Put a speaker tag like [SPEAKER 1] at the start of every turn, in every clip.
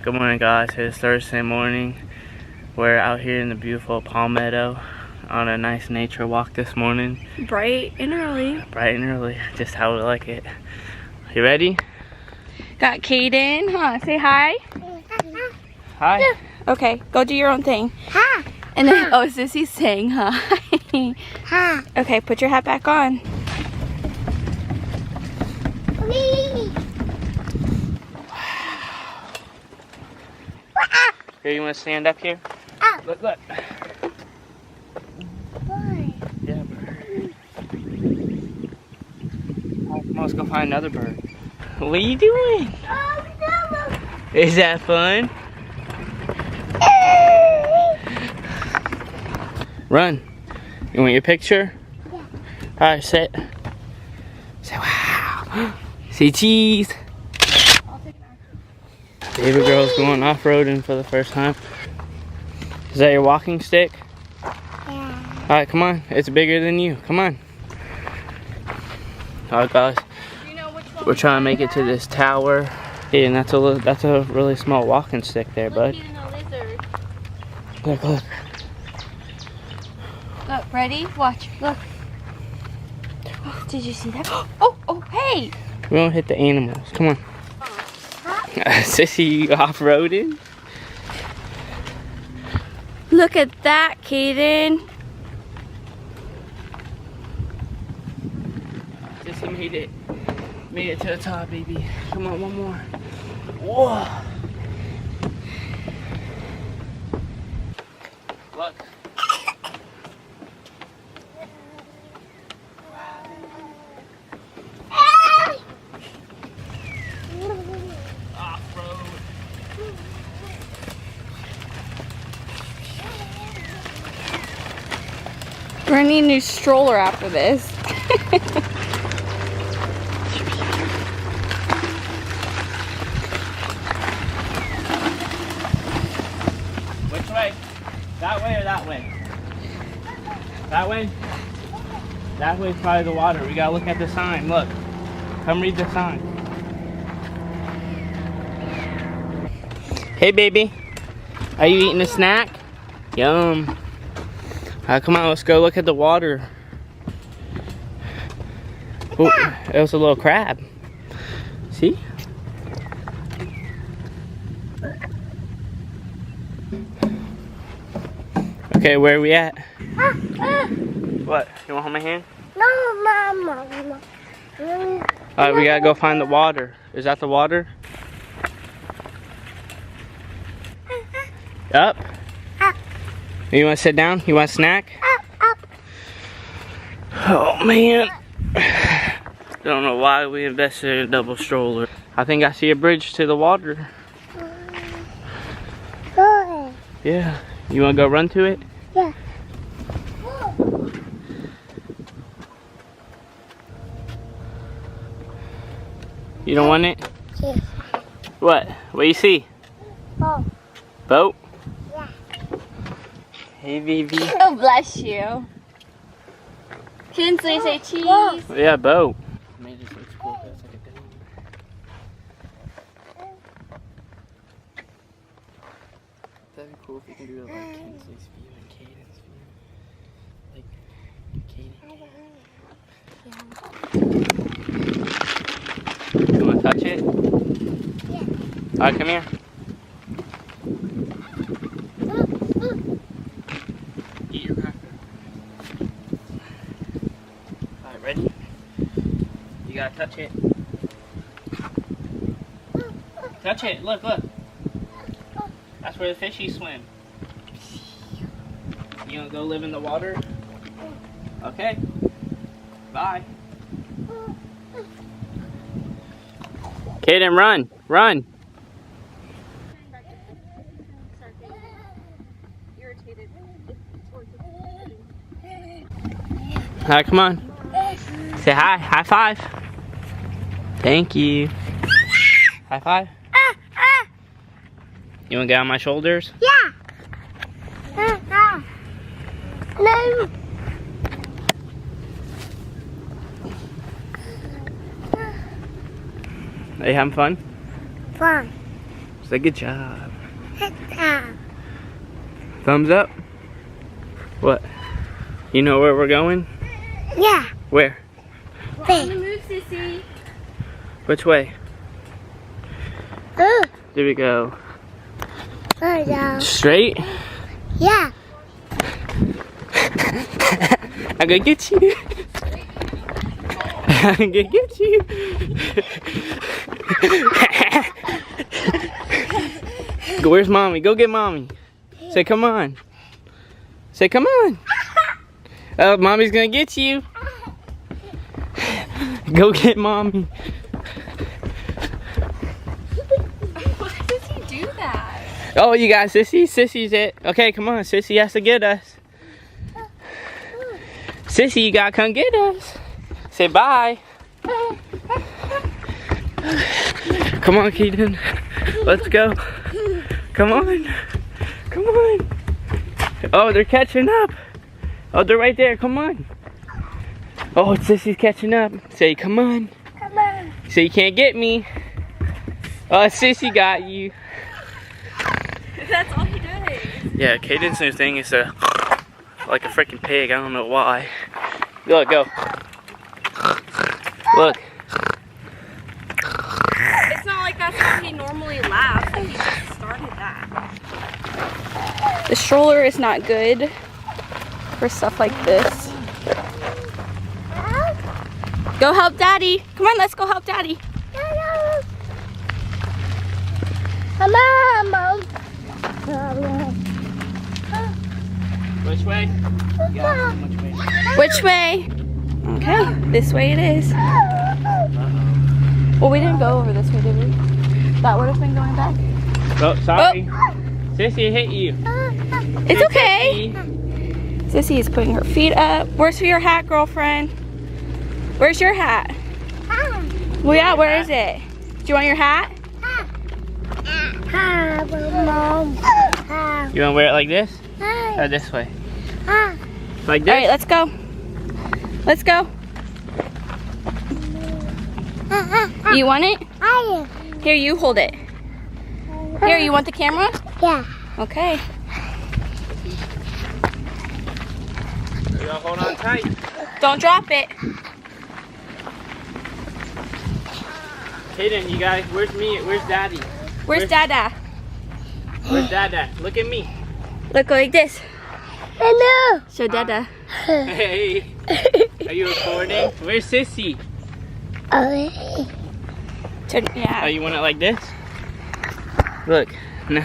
[SPEAKER 1] Good morning, guys. It's Thursday morning. We're out here in the beautiful Palmetto on a nice nature walk this morning.
[SPEAKER 2] Bright and early.
[SPEAKER 1] Bright and early, just how we like it. You ready?
[SPEAKER 2] Got Kaden, huh? Say hi.
[SPEAKER 1] Hi.
[SPEAKER 2] Okay, go do your own thing.
[SPEAKER 3] Hi.
[SPEAKER 2] And then, oh, Sissy's saying hi.
[SPEAKER 3] Hi.
[SPEAKER 2] Okay, put your hat back on.
[SPEAKER 1] Here, you want to stand up here?
[SPEAKER 3] Oh.
[SPEAKER 1] Look, look.
[SPEAKER 3] Boy.
[SPEAKER 1] Yeah, bird. Oh, come on, let's go find another bird. What are you doing?
[SPEAKER 3] Oh, no.
[SPEAKER 1] Is that fun? Run. You want your picture?
[SPEAKER 3] Yeah.
[SPEAKER 1] Alright, sit. Say wow. Say cheese. Baby girl's going off-roading for the first time. Is that your walking stick?
[SPEAKER 3] Yeah.
[SPEAKER 1] Alright, come on. It's bigger than you. Come on. Alright, guys. We're trying to make it to this tower. Yeah, and that's a really small walking stick there, bud. Look, look.
[SPEAKER 2] Look, ready? Watch, look. Oh, did you see that? Oh, hey!
[SPEAKER 1] We don't hit the animals. Come on. Sissy, you off-roading?
[SPEAKER 2] Look at that, Kaden.
[SPEAKER 1] Sissy made it to the top, baby. Come on, one more. Whoa! Look. Off-road.
[SPEAKER 2] We're gonna need a new stroller after this.
[SPEAKER 1] Which way? That way or that way? That way? That way's probably the water. We gotta look at the sign. Look. Come read the sign. Hey, baby. Are you eating a snack? Yum. Come on, let's go look at the water. Oh, it was a little crab. See? Okay, where are we at? What? You want to hold my hand?
[SPEAKER 3] No, Mama.
[SPEAKER 1] Alright, we gotta go find the water. Is that the water? Up?
[SPEAKER 3] Up.
[SPEAKER 1] You want to sit down? You want a snack?
[SPEAKER 3] Up.
[SPEAKER 1] Oh man. Don't know why we invested in a double stroller. I think I see a bridge to the water.
[SPEAKER 3] Boy.
[SPEAKER 1] Yeah. You want to go run to it?
[SPEAKER 3] Yeah.
[SPEAKER 1] You don't want it?
[SPEAKER 3] Yeah.
[SPEAKER 1] What? What do you see?
[SPEAKER 3] Oh.
[SPEAKER 1] Boat?
[SPEAKER 3] Yeah.
[SPEAKER 1] Hey, baby.
[SPEAKER 2] Oh, bless you. Kinsley, say cheese.
[SPEAKER 1] Yeah, boat. Made this look cool. That's like a dome. That'd be cool if you can do it like Kinsley's view and Caden's view. Like Caden. You want to touch it?
[SPEAKER 3] Yeah.
[SPEAKER 1] Alright, come here. Eat your cracker. Alright, ready? You gotta touch it. Touch it, look, look. That's where the fishies swim. You wanna go live in the water? Okay. Bye. Kaden, run! Run! Alright, come on. Say hi. High five. Thank you. High five. You want to get on my shoulders?
[SPEAKER 3] Yeah. No.
[SPEAKER 1] Are you having fun?
[SPEAKER 3] Fun.
[SPEAKER 1] Say good job.
[SPEAKER 3] Ah.
[SPEAKER 1] Thumbs up. What? You know where we're going?
[SPEAKER 3] Yeah.
[SPEAKER 1] Where?
[SPEAKER 2] On the
[SPEAKER 3] Big.
[SPEAKER 2] move, Sissy.
[SPEAKER 1] Which way?
[SPEAKER 3] Oh.
[SPEAKER 1] There we go.
[SPEAKER 3] Oh, no.
[SPEAKER 1] Straight?
[SPEAKER 3] Yeah.
[SPEAKER 1] I'm gonna get you. I'm gonna get you. Go, where's mommy? Go get mommy. Say, come on. Say, come on. Oh, mommy's gonna get you. Go get mommy.
[SPEAKER 2] Why does he do that?
[SPEAKER 1] Oh, you got Sissy? Sissy's it. Okay, come on. Sissy has to get us. Sissy, you gotta come get us. Say bye. Come on, Keaton. Let's go. Come on. Come on. Oh, they're catching up. Oh, they're right there. Come on. Oh, Sissy's catching up. Say, come on.
[SPEAKER 3] Come on.
[SPEAKER 1] Say, you can't get me. Oh, Sissy got you.
[SPEAKER 2] That's all he does.
[SPEAKER 1] Yeah, Caden's new thing is like a freaking pig. I don't know why. Look, go. Look.
[SPEAKER 2] It's not like that's how he normally laughs. Like he just started that. The stroller is not good for stuff like this. Go help Daddy. Come on, let's go help Daddy.
[SPEAKER 3] Come on, Mom.
[SPEAKER 1] Which way? Yeah, which way?
[SPEAKER 2] Which way? Okay, this way it is. Well, we didn't go over this way, did we? That would have been going back.
[SPEAKER 1] Oh, sorry. Sissy hit you.
[SPEAKER 2] It's okay. Sissy is putting her feet up. Where's your hat, girlfriend? Where's your hat? Well, yeah, where is it? Do you want your hat?
[SPEAKER 3] Mom.
[SPEAKER 1] You want to wear it like this? Or this way? Like this?
[SPEAKER 2] All right, let's go. Let's go. You want it? Here, you hold it. Here, you want the camera?
[SPEAKER 3] Yeah.
[SPEAKER 2] Okay.
[SPEAKER 1] You gotta hold on tight.
[SPEAKER 2] Don't drop it.
[SPEAKER 1] Hayden, you guys, where's me? Where's Daddy?
[SPEAKER 2] Where's Dada?
[SPEAKER 1] Where's Dada? Look at me.
[SPEAKER 2] Look like this.
[SPEAKER 3] Hello.
[SPEAKER 2] Show Dada.
[SPEAKER 1] Hey. Are you recording? Where's Sissy?
[SPEAKER 3] Oh,
[SPEAKER 2] Turn,
[SPEAKER 1] Oh,
[SPEAKER 2] yeah.
[SPEAKER 1] you want it like this? Look. No.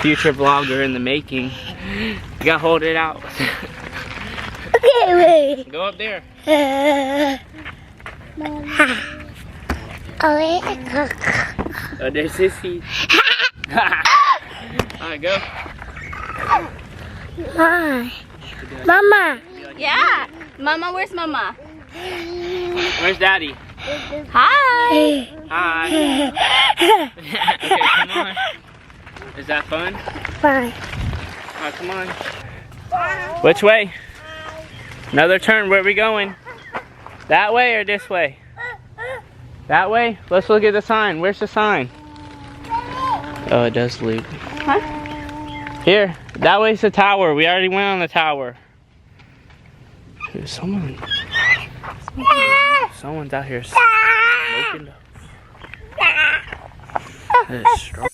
[SPEAKER 1] Future vlogger in the making. You gotta hold it out.
[SPEAKER 3] okay, wait.
[SPEAKER 1] Go up there.
[SPEAKER 3] Oh,
[SPEAKER 1] Oh, there's Sissy. Alright, go.
[SPEAKER 3] Mama.
[SPEAKER 2] Yeah. Mama, where's Mama?
[SPEAKER 1] Where's Daddy?
[SPEAKER 2] Hi.
[SPEAKER 1] Hi. Okay, come on. Is that fun?
[SPEAKER 3] Bye.
[SPEAKER 1] Alright, come on. Which way? Another turn. Where are we going? That way or this way? That way? Let's look at the sign. Where's the sign? Oh, it does loop.
[SPEAKER 2] Huh?
[SPEAKER 1] Here. That way's the tower. We already went on the tower. Dude, someone's out here smoking. That is strong.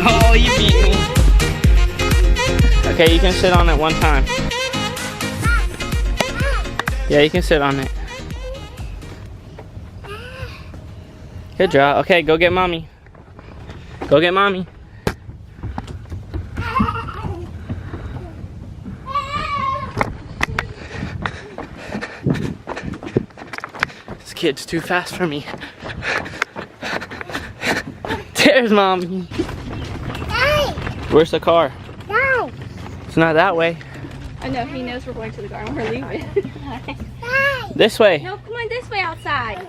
[SPEAKER 1] Oh, you beat me. Okay, you can sit on it one time. Yeah, you can sit on it. Good job. Okay, go get mommy. Go get mommy. This kid's too fast for me. There's mommy. Where's the car? It's not that way.
[SPEAKER 2] I know, he knows we're going to the garden. We're leaving.
[SPEAKER 1] This way.
[SPEAKER 2] No, come on this way outside.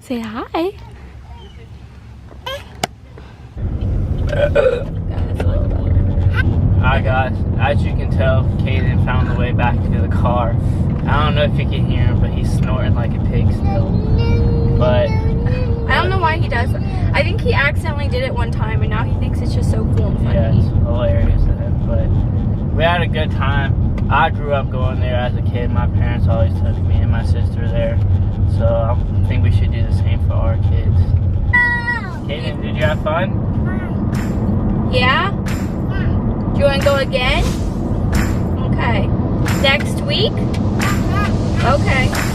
[SPEAKER 2] Say hi.
[SPEAKER 1] Alright guys, as you can tell, Caden found the way back to the car. I don't know if you can hear him, but he's snorting like a pig still. But
[SPEAKER 2] I don't know why he does that. I think he accidentally did it one time and now he thinks it's just so cool and funny.
[SPEAKER 1] yeah, it's hilarious of him. But we had a good time. I grew up going there as a kid. My parents always took me and my sister there. So I think we should do the same for our kids. Caden, did you have fun?
[SPEAKER 2] Yeah? Do you want to go again? Okay. Next week? Okay.